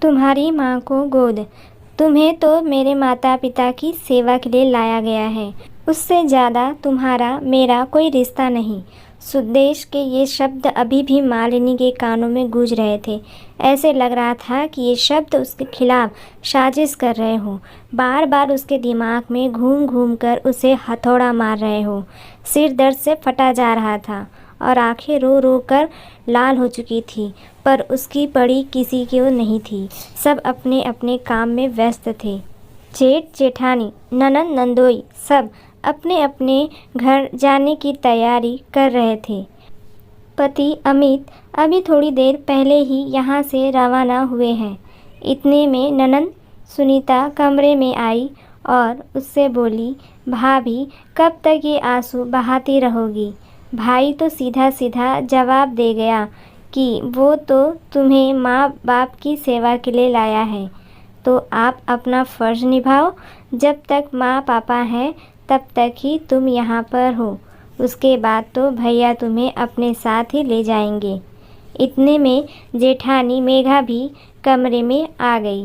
तुम्हारी माँ को गोद। तुम्हें तो मेरे माता पिता की सेवा के लिए लाया गया है। उससे ज़्यादा तुम्हारा मेरा कोई रिश्ता नहीं। सुदेश के ये शब्द अभी भी मालिनी के कानों में गूंज रहे थे। ऐसे लग रहा था कि ये शब्द उसके खिलाफ साजिश कर रहे हो, बार बार उसके दिमाग में घूम घूम कर उसे हथौड़ा मार रहे हो। सिर दर्द से फटा जा रहा था और आंखें रो रो कर लाल हो चुकी थी, पर उसकी पड़ी किसी की वो नहीं थी। सब अपने अपने काम में व्यस्त थे। जेठ जेठानी, ननंद नंदोई सब अपने अपने घर जाने की तैयारी कर रहे थे। पति अमित अभी थोड़ी देर पहले ही यहाँ से रवाना हुए हैं। इतने में ननंद सुनीता कमरे में आई और उससे बोली, भाभी कब तक ये आंसू बहाती रहोगी? भाई तो सीधा सीधा जवाब दे गया कि वो तो तुम्हें माँ बाप की सेवा के लिए लाया है, तो आप अपना फ़र्ज़ निभाओ। जब तक माँ पापा हैं तब तक ही तुम यहाँ पर हो, उसके बाद तो भैया तुम्हें अपने साथ ही ले जाएंगे। इतने में जेठानी मेघा भी कमरे में आ गई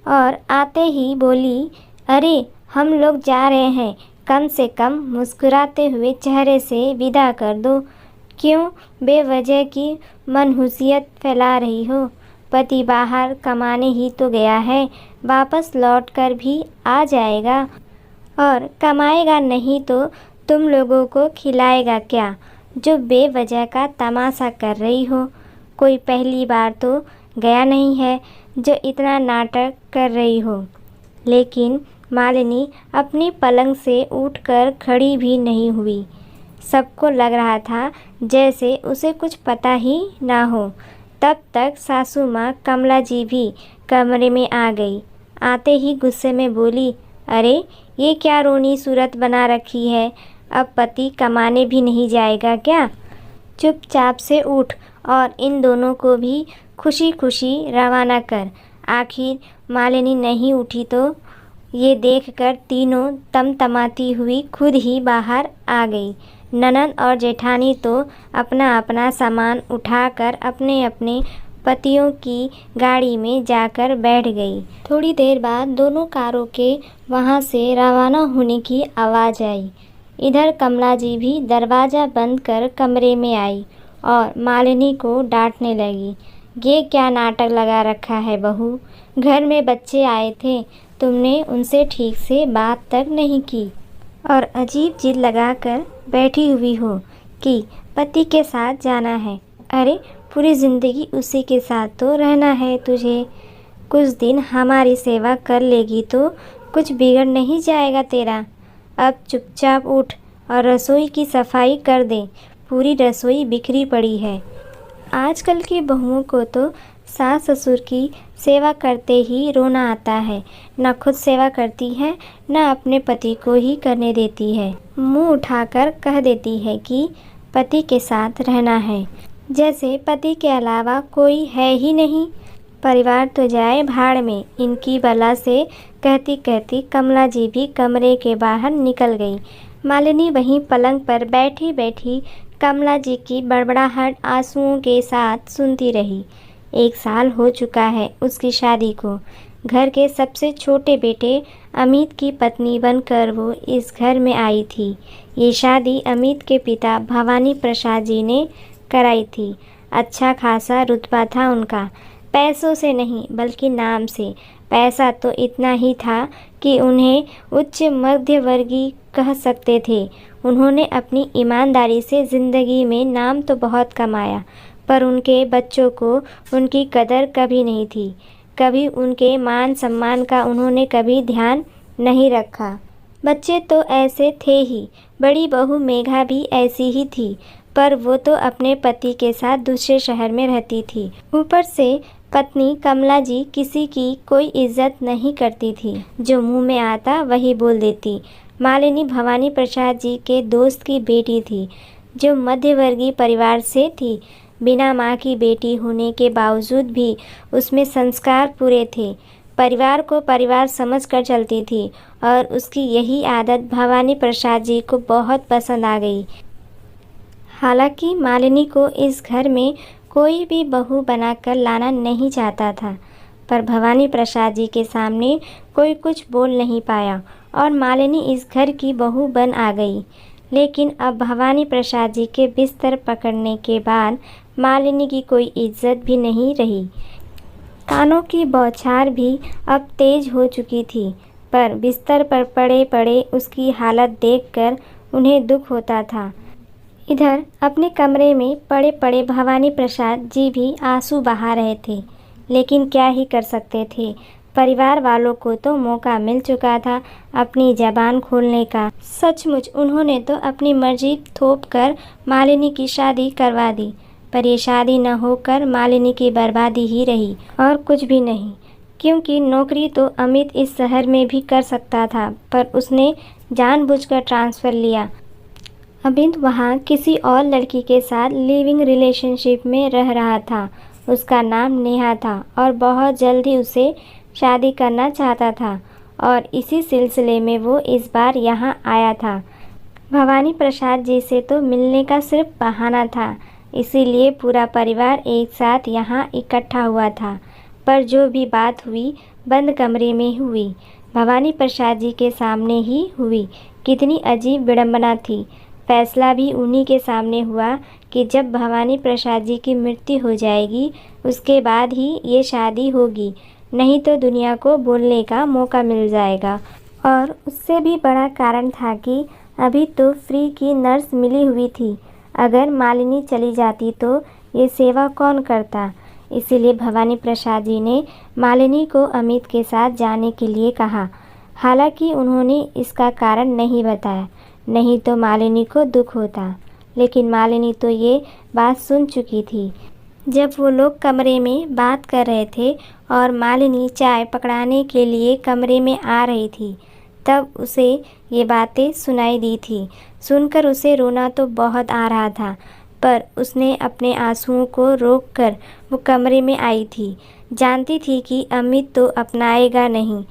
और आते ही बोली, अरे हम लोग जा रहे हैं, कम से कम मुस्कुराते हुए चेहरे से विदा कर दो। क्यों बेवजह की मनहूसियत फैला रही हो? पति बाहर कमाने ही तो गया है, वापस लौट कर भी आ जाएगा, और कमाएगा नहीं तो तुम लोगों को खिलाएगा क्या, जो बेवजह का तमाशा कर रही हो? कोई पहली बार तो गया नहीं है जो इतना नाटक कर रही हो। लेकिन मालिनी अपनी पलंग से उठकर खड़ी भी नहीं हुई। सबको लग रहा था जैसे उसे कुछ पता ही ना हो। तब तक सासू माँ कमला जी भी कमरे में आ गई। आते ही गुस्से में बोली, अरे ये क्या रोनी सूरत बना रखी है? अब पति कमाने भी नहीं जाएगा क्या? चुपचाप से उठ और इन दोनों को भी खुशी खुशी रवाना कर। आखिर मालिनी नहीं उठी तो ये देखकर तीनों तमतमाती हुई खुद ही बाहर आ गई। ननंद और जेठानी तो अपना अपना सामान उठाकर अपने अपने पतियों की गाड़ी में जाकर बैठ गई। थोड़ी देर बाद दोनों कारों के वहां से रवाना होने की आवाज़ आई। इधर कमला जी भी दरवाज़ा बंद कर कमरे में आई और मालिनी को डांटने लगी, ये क्या नाटक लगा रखा है बहू? घर में बच्चे आए थे, तुमने उनसे ठीक से बात तक नहीं की और अजीब जिद लगाकर बैठी हुई हो कि पति के साथ जाना है। अरे पूरी ज़िंदगी उसी के साथ तो रहना है तुझे। कुछ दिन हमारी सेवा कर लेगी तो कुछ बिगड़ नहीं जाएगा तेरा। अब चुपचाप उठ और रसोई की सफाई कर दे, पूरी रसोई बिखरी पड़ी है। आजकल की बहुओं को तो सास ससुर की सेवा करते ही रोना आता है, न खुद सेवा करती है न अपने पति को ही करने देती है। मुंह उठाकर कह देती है कि पति के साथ रहना है, जैसे पति के अलावा कोई है ही नहीं। परिवार तो जाए भाड़ में इनकी बला से, कहती कहती कमला जी भी कमरे के बाहर निकल गई। मालिनी वहीं पलंग पर बैठी बैठी कमला जी की बड़बड़ाहट आंसुओं के साथ सुनती रही। 1 साल हो चुका है उसकी शादी को। घर के सबसे छोटे बेटे अमित की पत्नी बनकर वो इस घर में आई थी। ये शादी अमित के पिता भवानी प्रसाद जी ने कराई थी। अच्छा खासा रुतबा था उनका, पैसों से नहीं बल्कि नाम से। पैसा तो इतना ही था कि उन्हें उच्च मध्य वर्गीय कह सकते थे। उन्होंने अपनी ईमानदारी से ज़िंदगी में नाम तो बहुत कमाया, पर उनके बच्चों को उनकी कदर कभी नहीं थी। कभी उनके मान सम्मान का उन्होंने कभी ध्यान नहीं रखा। बच्चे तो ऐसे थे ही, बड़ी बहू मेघा भी ऐसी ही थी, पर वो तो अपने पति के साथ दूसरे शहर में रहती थी। ऊपर से पत्नी कमला जी किसी की कोई इज्जत नहीं करती थी, जो मुंह में आता वही बोल देती। मालिनी भवानी प्रसाद जी के दोस्त की बेटी थी, जो मध्यवर्गीय परिवार से थी। बिना माँ की बेटी होने के बावजूद भी उसमें संस्कार पूरे थे। परिवार को परिवार समझकर चलती थी और उसकी यही आदत भवानी प्रसाद जी को बहुत पसंद आ गई। हालांकि मालिनी को इस घर में कोई भी बहू बनाकर लाना नहीं चाहता था, पर भवानी प्रसाद जी के सामने कोई कुछ बोल नहीं पाया और मालिनी इस घर की बहू बन आ गई। लेकिन अब भवानी प्रसाद जी के बिस्तर पकड़ने के बाद मालिनी की कोई इज्जत भी नहीं रही। कानों की बौछार भी अब तेज हो चुकी थी, पर बिस्तर पर पड़े पड़े उसकी हालत देखकर उन्हें दुख होता था। इधर अपने कमरे में पड़े पड़े भवानी प्रसाद जी भी आंसू बहा रहे थे, लेकिन क्या ही कर सकते थे। परिवार वालों को तो मौका मिल चुका था अपनी ज़बान खोलने का। सचमुच उन्होंने तो अपनी मर्जी थोप कर मालिनी की शादी करवा दी, पर ये शादी न होकर मालिनी की बर्बादी ही रही और कुछ भी नहीं। क्योंकि नौकरी तो अमित इस शहर में भी कर सकता था, पर उसने जानबूझकर ट्रांसफ़र लिया। अमित वहाँ किसी और लड़की के साथ लिविंग रिलेशनशिप में रह रहा था। उसका नाम नेहा था और बहुत जल्द ही उसे शादी करना चाहता था, और इसी सिलसिले में वो इस बार यहाँ आया था। भवानी प्रसाद जी से तो मिलने का सिर्फ बहाना था, इसीलिए पूरा परिवार एक साथ यहाँ इकट्ठा हुआ था। पर जो भी बात हुई बंद कमरे में हुई, भवानी प्रसाद जी के सामने ही हुई। कितनी अजीब विडंबना थी। फैसला भी उन्हीं के सामने हुआ कि जब भवानी प्रसाद जी की मृत्यु हो जाएगी उसके बाद ही ये शादी होगी, नहीं तो दुनिया को बोलने का मौका मिल जाएगा। और उससे भी बड़ा कारण था कि अभी तो फ्री की नर्स मिली हुई थी। अगर मालिनी चली जाती तो ये सेवा कौन करता। इसीलिए भवानी प्रसाद जी ने मालिनी को अमित के साथ जाने के लिए कहा। हालांकि उन्होंने इसका कारण नहीं बताया, नहीं तो मालिनी को दुख होता। लेकिन मालिनी तो ये बात सुन चुकी थी। जब वो लोग कमरे में बात कर रहे थे और मालिनी चाय पकड़ाने के लिए कमरे में आ रही थी, तब उसे ये बातें सुनाई दी थी। सुनकर उसे रोना तो बहुत आ रहा था, पर उसने अपने आंसुओं को रोककर वो कमरे में आई थी। जानती थी कि अमित तो अपनाएगा नहीं,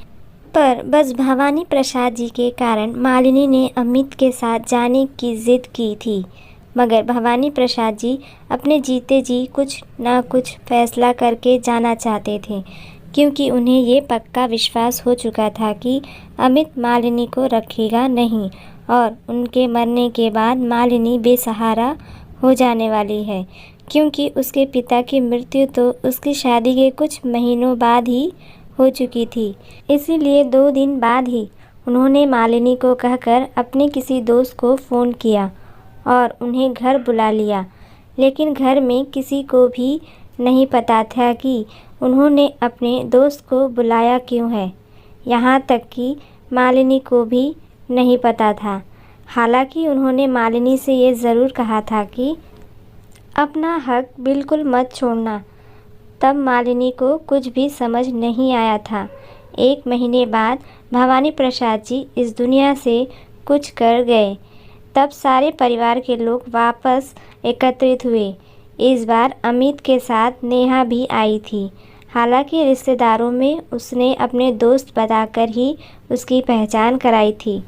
पर बस भवानी प्रसाद जी के कारण मालिनी ने अमित के साथ जाने की ज़िद की थी। मगर भवानी प्रसाद जी अपने जीते जी कुछ ना कुछ फैसला करके जाना चाहते थे, क्योंकि उन्हें ये पक्का विश्वास हो चुका था कि अमित मालिनी को रखेगा नहीं और उनके मरने के बाद मालिनी बेसहारा हो जाने वाली है। क्योंकि उसके पिता की मृत्यु तो उसकी शादी के कुछ महीनों बाद ही हो चुकी थी। इसीलिए 2 दिन बाद ही उन्होंने मालिनी को कहकर अपने किसी दोस्त को फ़ोन किया और उन्हें घर बुला लिया। लेकिन घर में किसी को भी नहीं पता था कि उन्होंने अपने दोस्त को बुलाया क्यों है। यहाँ तक कि मालिनी को भी नहीं पता था। हालांकि उन्होंने मालिनी से ये ज़रूर कहा था कि अपना हक बिल्कुल मत छोड़ना। तब मालिनी को कुछ भी समझ नहीं आया था। 1 महीने बाद भवानी प्रसाद जी इस दुनिया से कुछ कर गए। तब सारे परिवार के लोग वापस एकत्रित हुए। इस बार अमित के साथ नेहा भी आई थी। हालांकि रिश्तेदारों में उसने अपने दोस्त बताकर ही उसकी पहचान कराई थी।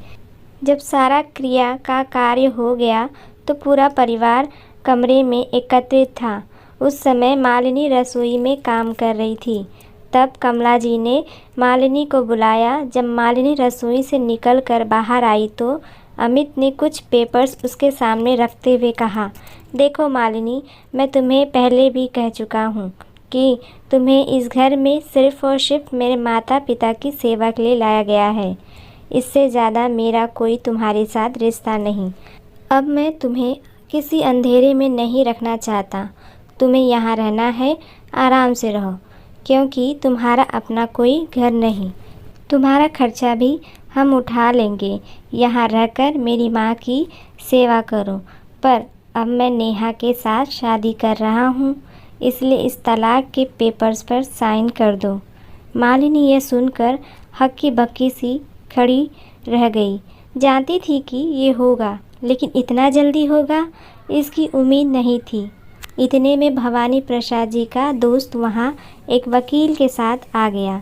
जब सारा क्रिया का कार्य हो गया तो पूरा परिवार कमरे में एकत्रित था। उस समय मालिनी रसोई में काम कर रही थी। तब कमला जी ने मालिनी को बुलाया। जब मालिनी रसोई से निकलकर बाहर आई तो अमित ने कुछ पेपर्स उसके सामने रखते हुए कहा, देखो मालिनी, मैं तुम्हें पहले भी कह चुका हूँ कि तुम्हें इस घर में सिर्फ़ और सिर्फ मेरे माता पिता की सेवा के लिए लाया गया है। इससे ज़्यादा मेरा कोई तुम्हारे साथ रिश्ता नहीं। अब मैं तुम्हें किसी अंधेरे में नहीं रखना चाहता। तुम्हें यहाँ रहना है, आराम से रहो, क्योंकि तुम्हारा अपना कोई घर नहीं। तुम्हारा खर्चा भी हम उठा लेंगे। यहाँ रहकर मेरी माँ की सेवा करो। पर अब मैं नेहा के साथ शादी कर रहा हूँ, इसलिए इस तलाक के पेपर्स पर साइन कर दो। मालिनी यह सुनकर हक्की बक्की सी खड़ी रह गई। जानती थी कि ये होगा, लेकिन इतना जल्दी होगा इसकी उम्मीद नहीं थी। इतने में भवानी प्रसाद जी का दोस्त वहाँ एक वकील के साथ आ गया,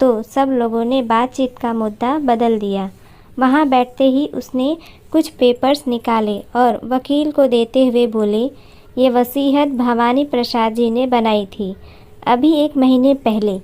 तो सब लोगों ने बातचीत का मुद्दा बदल दिया। वहाँ बैठते ही उसने कुछ पेपर्स निकाले और वकील को देते हुए बोले, ये वसीयत भवानी प्रसाद जी ने बनाई थी अभी 1 महीने पहले।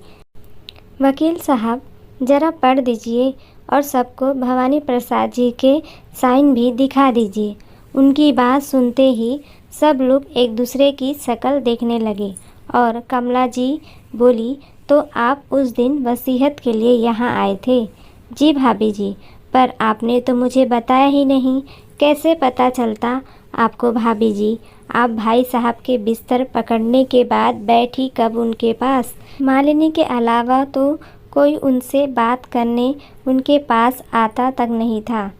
वकील साहब, ज़रा पढ़ दीजिए और सबको भवानी प्रसाद जी के साइन भी दिखा दीजिए। उनकी बात सुनते ही सब लोग एक दूसरे की शक्ल देखने लगे और कमला जी बोली, तो आप उस दिन वसीयत के लिए यहाँ आए थे? जी भाभी जी, पर आपने तो मुझे बताया ही नहीं। कैसे पता चलता आपको भाभी जी? आप भाई साहब के बिस्तर पकड़ने के बाद बैठी कब उनके पास? मालिनी के अलावा तो कोई उनसे बात करने उनके पास आता तक नहीं था।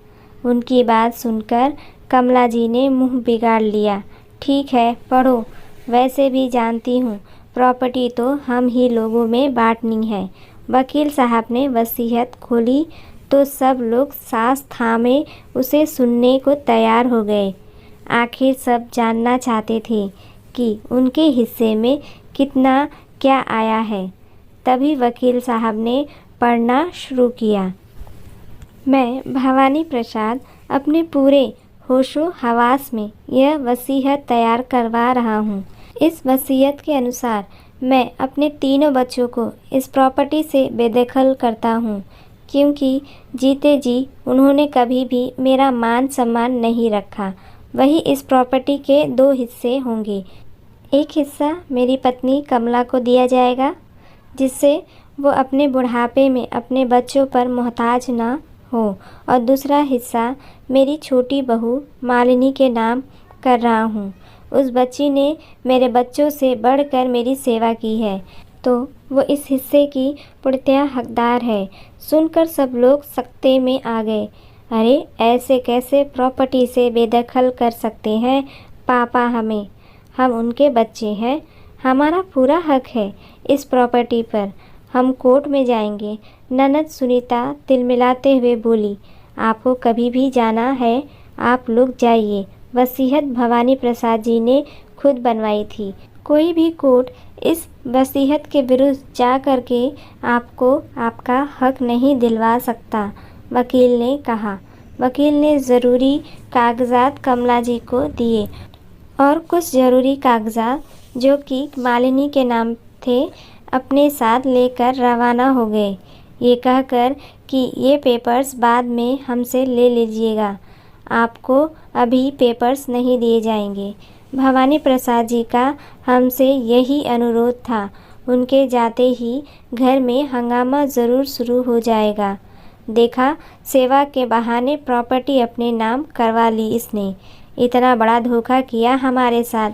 उनकी बात सुनकर कमला जी ने मुंह बिगाड़ लिया। ठीक है, पढ़ो। वैसे भी जानती हूँ प्रॉपर्टी तो हम ही लोगों में बांटनी है। वकील साहब ने वसीयत खोली तो सब लोग सांस थामे उसे सुनने को तैयार हो गए। आखिर सब जानना चाहते थे कि उनके हिस्से में कितना क्या आया है। तभी वकील साहब ने पढ़ना शुरू किया। मैं भवानी प्रसाद अपने पूरे होशो हवास में यह वसीयत तैयार करवा रहा हूँ। इस वसीयत के अनुसार मैं अपने तीनों बच्चों को इस प्रॉपर्टी से बेदखल करता हूँ, क्योंकि जीते जी उन्होंने कभी भी मेरा मान सम्मान नहीं रखा। वही इस प्रॉपर्टी के 2 हिस्से होंगे। एक हिस्सा मेरी पत्नी कमला को दिया जाएगा, जिससे वो अपने बुढ़ापे में अपने बच्चों पर मोहताज ना हो, और दूसरा हिस्सा मेरी छोटी बहू मालिनी के नाम कर रहा हूँ। उस बच्ची ने मेरे बच्चों से बढ़कर मेरी सेवा की है, तो वो इस हिस्से की पूर्णतः हकदार है। सुनकर सब लोग सख्ते में आ गए। अरे, ऐसे कैसे प्रॉपर्टी से बेदखल कर सकते हैं पापा? हम उनके बच्चे हैं, हमारा पूरा हक है इस प्रॉपर्टी पर। हम कोर्ट में जाएंगे। ननद सुनीता तिलमिलाते हुए बोली, आपको कभी भी जाना है आप लोग जाइए। वसीयत भवानी प्रसाद जी ने खुद बनवाई थी। कोई भी कोर्ट इस वसीयत के विरुद्ध जा कर के आपको आपका हक नहीं दिलवा सकता, वकील ने कहा। वकील ने ज़रूरी कागजात कमला जी को दिए और कुछ ज़रूरी कागजात जो कि मालिनी के नाम थे अपने साथ लेकर रवाना हो गए, ये कहकर कि ये पेपर्स बाद में हमसे ले लीजिएगा, आपको अभी पेपर्स नहीं दिए जाएंगे। भवानी प्रसाद जी का हमसे यही अनुरोध था। उनके जाते ही घर में हंगामा ज़रूर शुरू हो जाएगा। देखा, सेवा के बहाने प्रॉपर्टी अपने नाम करवा ली इसने। इतना बड़ा धोखा किया हमारे साथ।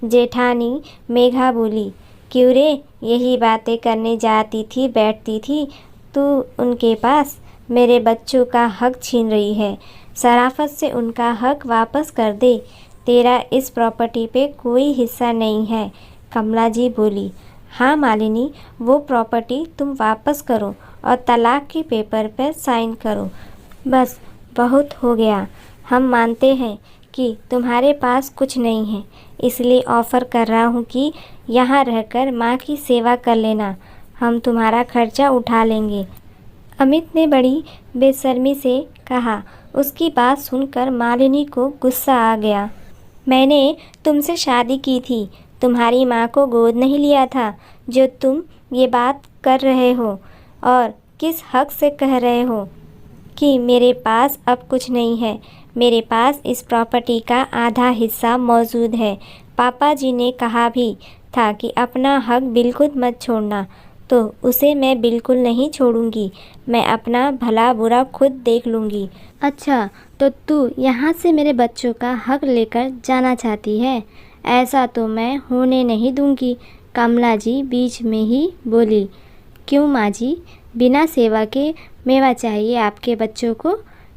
जेठानी मेघा बोली, क्यों रे, यही बातें करने जाती थी बैठती थी तू उनके पास? मेरे बच्चों का हक छीन रही है। शराफत से उनका हक वापस कर दे। तेरा इस प्रॉपर्टी पे कोई हिस्सा नहीं है। कमला जी बोली, हाँ मालिनी, वो प्रॉपर्टी तुम वापस करो और तलाक के पेपर पर साइन करो। बस बहुत हो गया। हम मानते हैं कि तुम्हारे पास कुछ नहीं है, इसलिए ऑफ़र कर रहा हूँ कि यहाँ रहकर माँ की सेवा कर लेना। हम तुम्हारा खर्चा उठा लेंगे। अमित ने बड़ी बेशर्मी से कहा। उसकी बात सुनकर मालिनी को गुस्सा आ गया। मैंने तुमसे शादी की थी, तुम्हारी माँ को गोद नहीं लिया था जो तुम ये बात कर रहे हो? और किस हक से कह रहे हो कि मेरे पास अब कुछ नहीं है? मेरे पास इस प्रॉपर्टी का आधा हिस्सा मौजूद है। पापा जी ने कहा भी था कि अपना हक बिल्कुल मत छोड़ना, तो उसे मैं बिल्कुल नहीं छोड़ूंगी। मैं अपना भला बुरा खुद देख लूँगी। अच्छा, तो तू यहाँ से मेरे बच्चों का हक लेकर जाना चाहती है? ऐसा तो मैं होने नहीं दूँगी। कमला जी बीच में ही बोली। क्यों माँ जी, बिना सेवा के मेवा चाहिए आपके बच्चों को?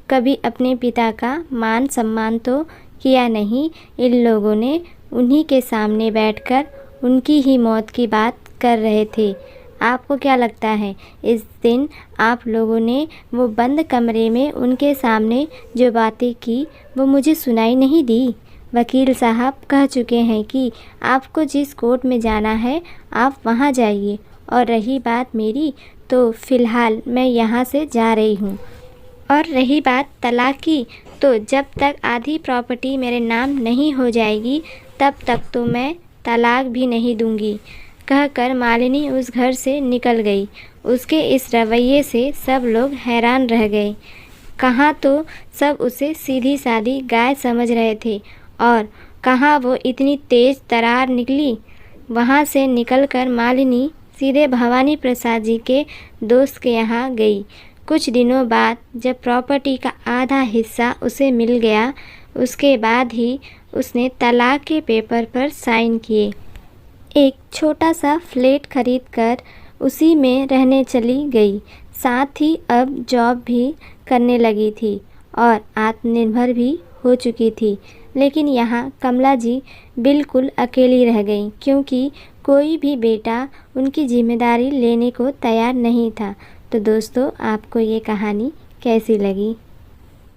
कभी अपने पिता का मान सम्मान तो किया नहीं। इन लोगों ने उन्हीं के सामने बैठकर उनकी ही मौत की बात कर रहे थे। आपको क्या लगता है इस दिन आप लोगों ने वो बंद कमरे में उनके सामने जो बातें की वो मुझे सुनाई नहीं दी? वकील साहब कह चुके हैं कि आपको जिस कोर्ट में जाना है आप वहाँ जाइए, और रही बात मेरी, तो फ़िलहाल मैं यहाँ से जा रही हूँ। और रही बात तलाक की, तो जब तक आधी प्रॉपर्टी मेरे नाम नहीं हो जाएगी तब तक तो मैं तलाक भी नहीं दूँगी। कहकर मालिनी उस घर से निकल गई। उसके इस रवैये से सब लोग हैरान रह गए। कहाँ तो सब उसे सीधी सादी गाय समझ रहे थे और कहाँ वो इतनी तेज तरार निकली। वहाँ से निकलकर मालिनी सीधे भवानी प्रसाद जी के दोस्त के यहाँ गई। कुछ दिनों बाद जब प्रॉपर्टी का आधा हिस्सा उसे मिल गया, उसके बाद ही उसने तलाक के पेपर पर साइन किए। एक छोटा सा फ्लैट खरीद कर उसी में रहने चली गई। साथ ही अब जॉब भी करने लगी थी और आत्मनिर्भर भी हो चुकी थी। लेकिन यहाँ कमला जी बिल्कुल अकेली रह गई, क्योंकि कोई भी बेटा उनकी जिम्मेदारी लेने को तैयार नहीं था। तो दोस्तों, आपको ये कहानी कैसी लगी?